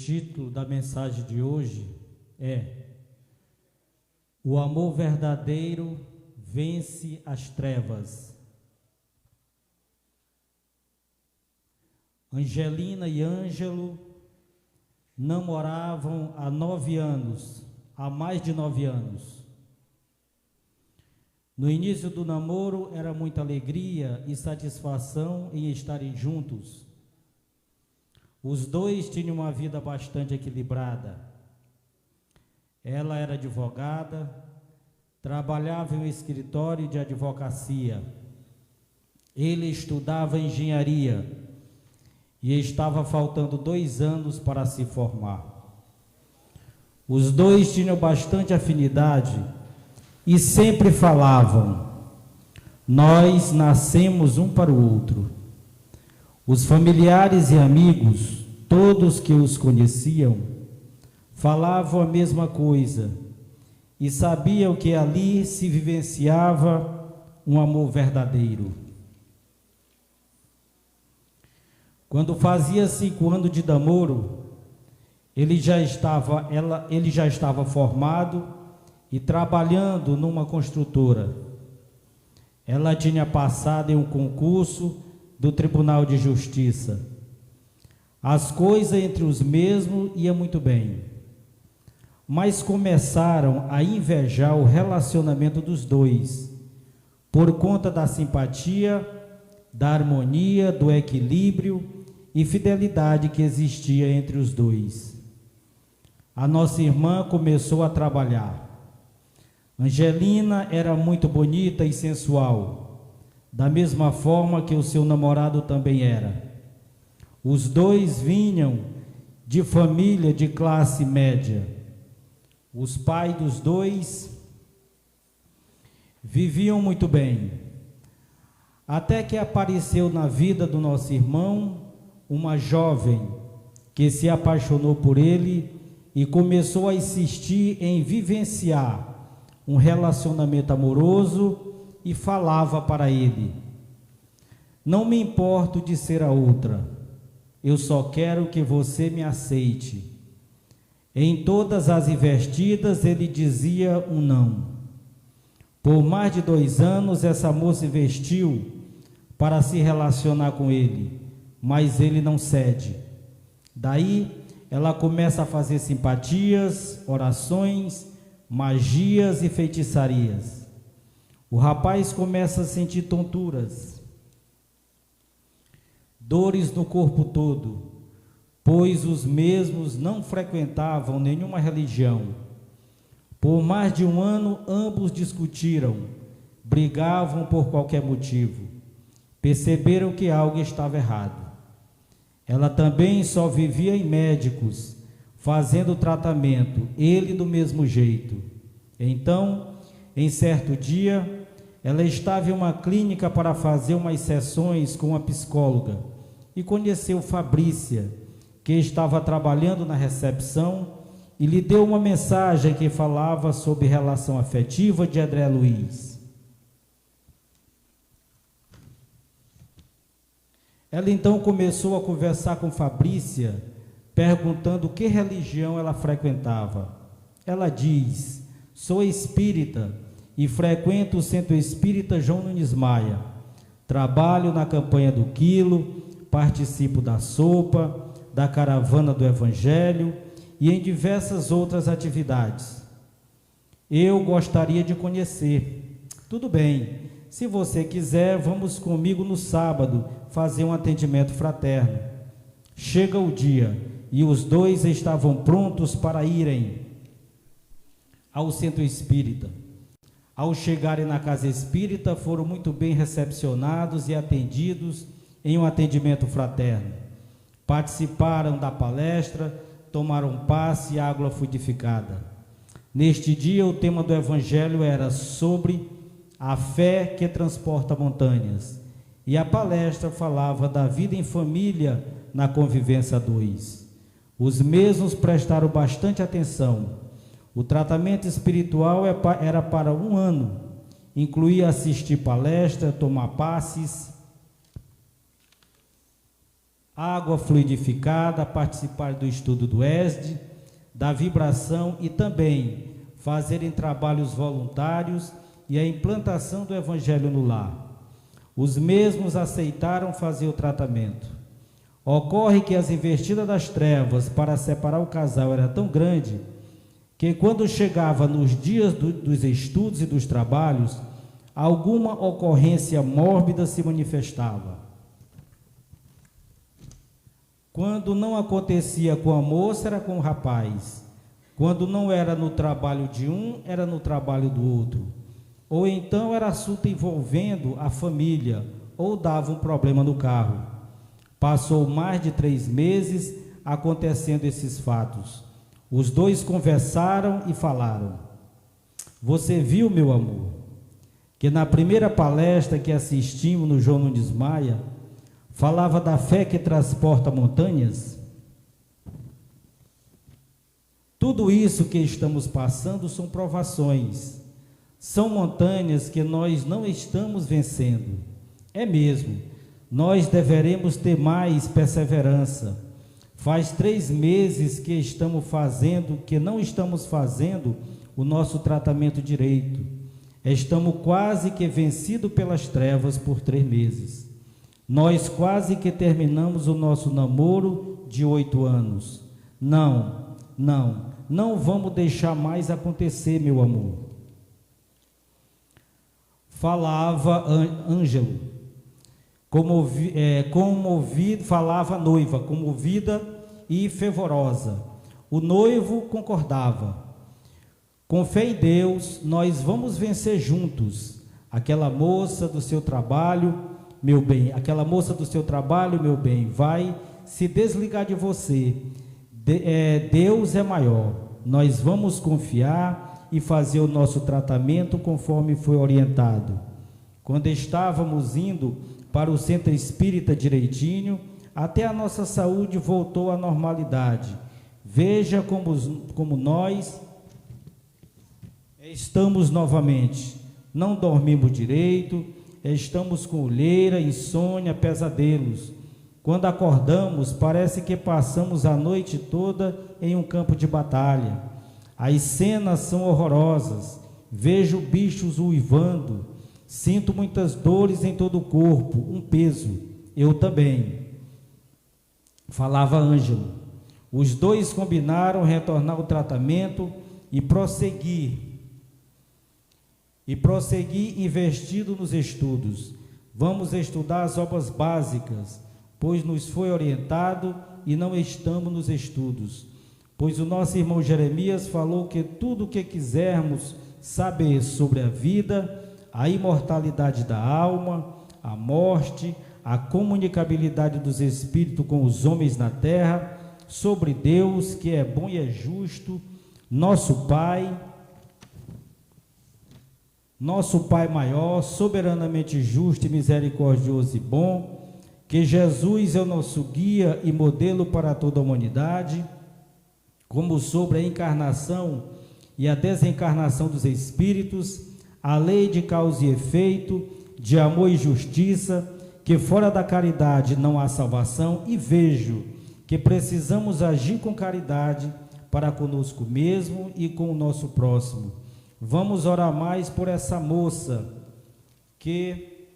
título da mensagem de hoje é: O amor verdadeiro vence as trevas. Angelina e Ângelo namoravam há mais de 9 anos. No início do namoro era muita alegria e satisfação em estarem juntos. Os dois tinham uma vida bastante equilibrada. Ela era advogada, trabalhava em um escritório de advocacia. Ele estudava engenharia e estava faltando 2 anos para se formar. Os dois tinham bastante afinidade e sempre falavam: nós nascemos um para o outro. Os familiares e amigos, todos que os conheciam, falavam a mesma coisa e sabiam que ali se vivenciava um amor verdadeiro. Quando fazia 5 anos de namoro, ele já estava formado e trabalhando numa construtora. Ela tinha passado em um concurso do Tribunal de Justiça. As coisas entre os mesmos iam muito bem, mas começaram a invejar o relacionamento dos dois, por conta da simpatia, da harmonia, do equilíbrio e fidelidade que existia entre os dois. A nossa irmã começou a trabalhar. Angelina era muito bonita e sensual, da mesma forma que o seu namorado também era. Os dois vinham de família de classe média. Os pais dos dois viviam muito bem, até que apareceu na vida do nosso irmão uma jovem que se apaixonou por ele e começou a insistir em vivenciar um relacionamento amoroso e falava para ele: não me importo de ser a outra, eu só quero que você me aceite. Em todas as investidas ele dizia um não. Por mais de 2 anos essa moça investiu para se relacionar com ele, mas ele não cede. Daí ela começa a fazer simpatias, orações, magias e feitiçarias. O rapaz começa a sentir tonturas, dores no corpo todo, pois os mesmos não frequentavam nenhuma religião. Por mais de 1 ano, ambos discutiram, brigavam por qualquer motivo. Perceberam que algo estava errado. Ela também só vivia em médicos, fazendo tratamento, ele do mesmo jeito. Então, em certo dia, ela estava em uma clínica para fazer umas sessões com uma psicóloga e conheceu Fabrícia, que estava trabalhando na recepção, e lhe deu uma mensagem que falava sobre relação afetiva de André Luiz. Ela então começou a conversar com Fabrícia, perguntando que religião ela frequentava. Ela diz: sou espírita e frequento o Centro Espírita João Nunes Maia. Trabalho na campanha do Quilo, participo da sopa, da caravana do Evangelho e em diversas outras atividades. Eu gostaria de conhecer. Tudo bem, se você quiser, vamos comigo no sábado fazer um atendimento fraterno. Chega o dia e os dois estavam prontos para irem ao Centro Espírita. Ao chegarem na casa espírita, foram muito bem recepcionados e atendidos em um atendimento fraterno. Participaram da palestra, tomaram passe e água fluidificada. Neste dia, o tema do Evangelho era sobre a fé que transporta montanhas. E a palestra falava da vida em família na convivência a 2. Os mesmos prestaram bastante atenção. O tratamento espiritual era para 1 ano, incluía assistir palestra, tomar passes. água fluidificada, participar do estudo do ESD, da vibração e também fazerem trabalhos voluntários e a implantação do Evangelho no lar. Os mesmos aceitaram fazer o tratamento. Ocorre que as investidas das trevas para separar o casal era tão grande que quando chegava nos dias dos estudos e dos trabalhos, alguma ocorrência mórbida se manifestava. Quando não acontecia com a moça, era com o rapaz. Quando não era no trabalho de um, era no trabalho do outro. Ou então era assunto envolvendo a família, ou dava um problema no carro. Passou mais de 3 meses acontecendo esses fatos. Os dois conversaram e falaram: você viu, meu amor, que na primeira palestra que assistimos no João Nunes Maia, falava da fé que transporta montanhas? Tudo isso que estamos passando são provações, são montanhas que nós não estamos vencendo. É mesmo, nós deveremos ter mais perseverança. Faz 3 meses que não estamos fazendo o nosso tratamento direito. Estamos quase que vencidos pelas trevas por 3 meses. Nós quase que terminamos o nosso namoro de 8 anos. Não vamos deixar mais acontecer, meu amor. Falava Ângelo, falava a noiva, comovida e fervorosa. O noivo concordava: com fé em Deus, nós vamos vencer juntos. Aquela moça do seu trabalho, meu bem, vai se desligar de você. Deus é maior. Nós vamos confiar e fazer o nosso tratamento conforme foi orientado. Quando estávamos indo para o centro espírita direitinho, até a nossa saúde voltou à normalidade. Veja como nós estamos novamente. Não dormimos direito, estamos com olheira, insônia, pesadelos. Quando acordamos, parece que passamos a noite toda em um campo de batalha. As cenas são horrorosas. Vejo bichos uivando. Sinto muitas dores em todo o corpo, um peso. Eu também. Falava Ângelo. Os dois combinaram retornar ao tratamento e prosseguir investido nos estudos. Vamos estudar as obras básicas, pois nos foi orientado e não estamos nos estudos. Pois o nosso irmão Jeremias falou que tudo o que quisermos saber sobre a vida, a imortalidade da alma, a morte, a comunicabilidade dos espíritos com os homens na terra, sobre Deus, que é bom e é justo, nosso Pai maior, soberanamente justo e misericordioso e bom, que Jesus é o nosso guia e modelo para toda a humanidade, como sobre a encarnação e a desencarnação dos espíritos, a lei de causa e efeito, de amor e justiça, que fora da caridade não há salvação, e vejo que precisamos agir com caridade para conosco mesmo e com o nosso próximo. Vamos orar mais por essa moça que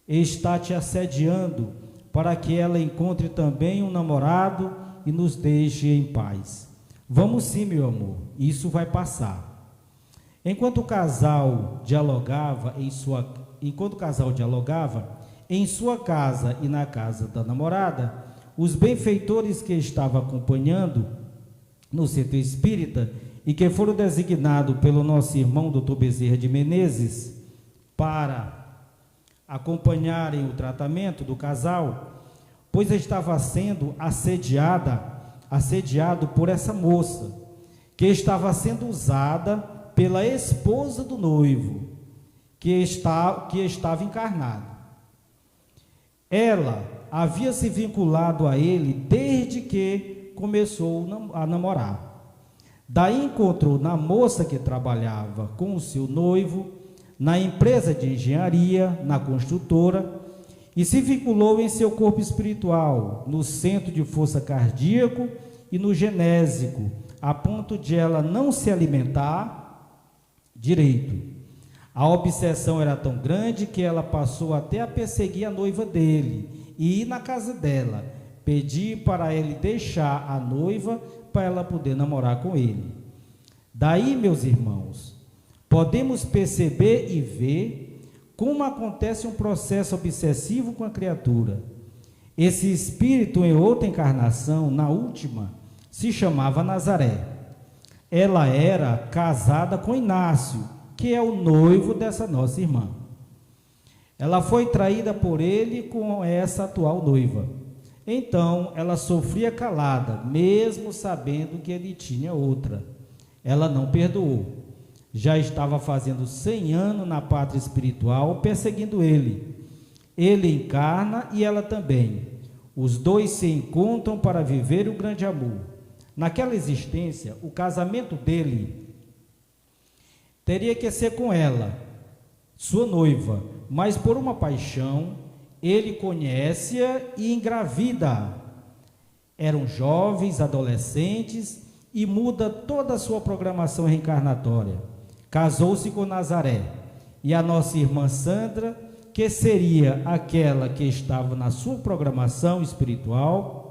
está te assediando, para que ela encontre também um namorado e nos deixe em paz. Vamos sim, meu amor, isso vai passar. Enquanto o casal dialogava em sua casa e na casa da namorada, os benfeitores que estavam acompanhando no centro espírita e que foram designados pelo nosso irmão Dr. Bezerra de Menezes para acompanharem o tratamento do casal, pois estava sendo assediado por essa moça, que estava sendo usada pela esposa do noivo, que estava encarnado. Ela havia se vinculado a ele desde que começou a namorar. Daí encontrou na moça que trabalhava com o seu noivo, na empresa de engenharia, na construtora, e se vinculou em seu corpo espiritual, no centro de força cardíaco e no genésico, a ponto de ela não se alimentar direito. A obsessão era tão grande que ela passou até a perseguir a noiva dele e ir na casa dela, pedir para ele deixar a noiva para ela poder namorar com ele. Daí, meus irmãos, podemos perceber e ver como acontece um processo obsessivo com a criatura. Esse espírito, em outra encarnação, na última, se chamava Nazaré. Ela era casada com Inácio, que é o noivo dessa nossa irmã. Ela foi traída por ele com essa atual noiva. Então, ela sofria calada, mesmo sabendo que ele tinha outra. Ela não perdoou. Já estava fazendo 100 anos na pátria espiritual, perseguindo ele. Ele encarna e ela também. Os dois se encontram para viver o grande amor. Naquela existência, o casamento dele teria que ser com ela, sua noiva, mas por uma paixão, ele conhece-a e engravida. Eram jovens, adolescentes, e muda toda a sua programação reencarnatória. Casou-se com Nazaré, e a nossa irmã Sandra, que seria aquela que estava na sua programação espiritual,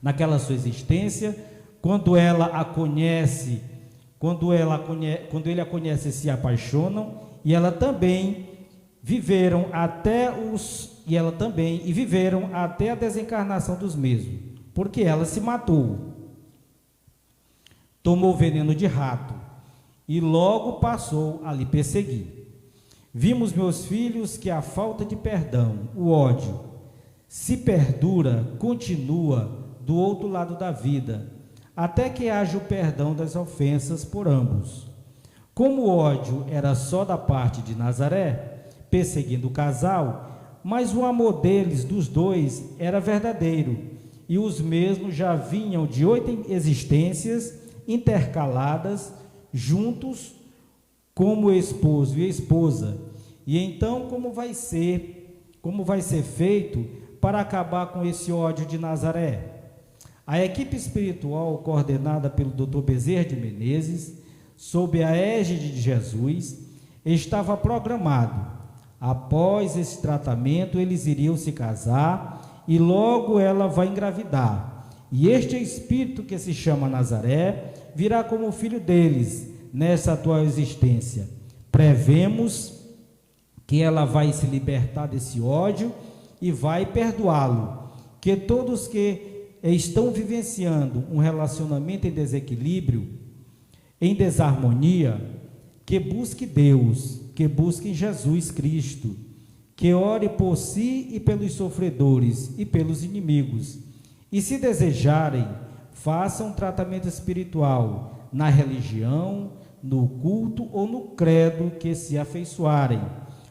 naquela sua existência, quando ela a conhece, quando ele a conhece, se apaixonam, e ela também viveram até a desencarnação dos mesmos, porque ela se matou, tomou veneno de rato, e logo passou a lhe perseguir. Vimos, meus filhos, que a falta de perdão, o ódio, se perdura, continua do outro lado da vida, até que haja o perdão das ofensas por ambos. Como o ódio era só da parte de Nazaré, perseguindo o casal, mas o amor deles, dos dois, era verdadeiro, e os mesmos já vinham de 8 existências intercaladas, juntos como esposo e esposa. E então, como vai ser feito para acabar com esse ódio de Nazaré? A equipe espiritual, coordenada pelo Dr. Bezerra de Menezes, sob a égide de Jesus, estava programado. Após esse tratamento, eles iriam se casar e logo ela vai engravidar. E este espírito, que se chama Nazaré, virá como filho deles nessa atual existência. Prevemos que ela vai se libertar desse ódio e vai perdoá-lo. Que todos que estão vivenciando um relacionamento em desequilíbrio, em desarmonia, que busque Deus, que busque Jesus Cristo, que ore por si e pelos sofredores e pelos inimigos. E se desejarem, façam um tratamento espiritual na religião, no culto ou no credo que se afeiçoarem.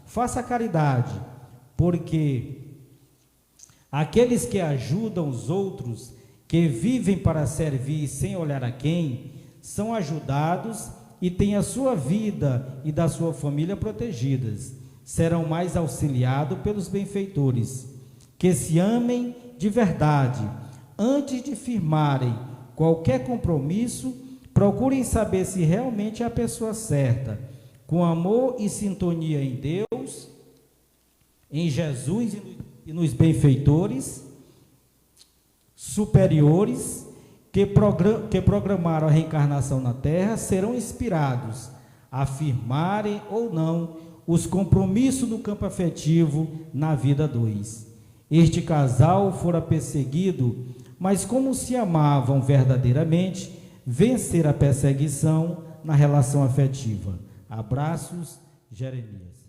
Faça caridade, porque aqueles que ajudam os outros, que vivem para servir sem olhar a quem, são ajudados e têm a sua vida e da sua família protegidas. Serão mais auxiliados pelos benfeitores, que se amem de verdade. Antes de firmarem qualquer compromisso, procurem saber se realmente é a pessoa certa, com amor e sintonia em Deus, em Jesus e nos benfeitores superiores que programaram a reencarnação na Terra, serão inspirados a firmarem ou não os compromissos do campo afetivo na vida 2. Este casal fora perseguido, mas como se amavam verdadeiramente, vencer a perseguição na relação afetiva. Abraços, Jeremias.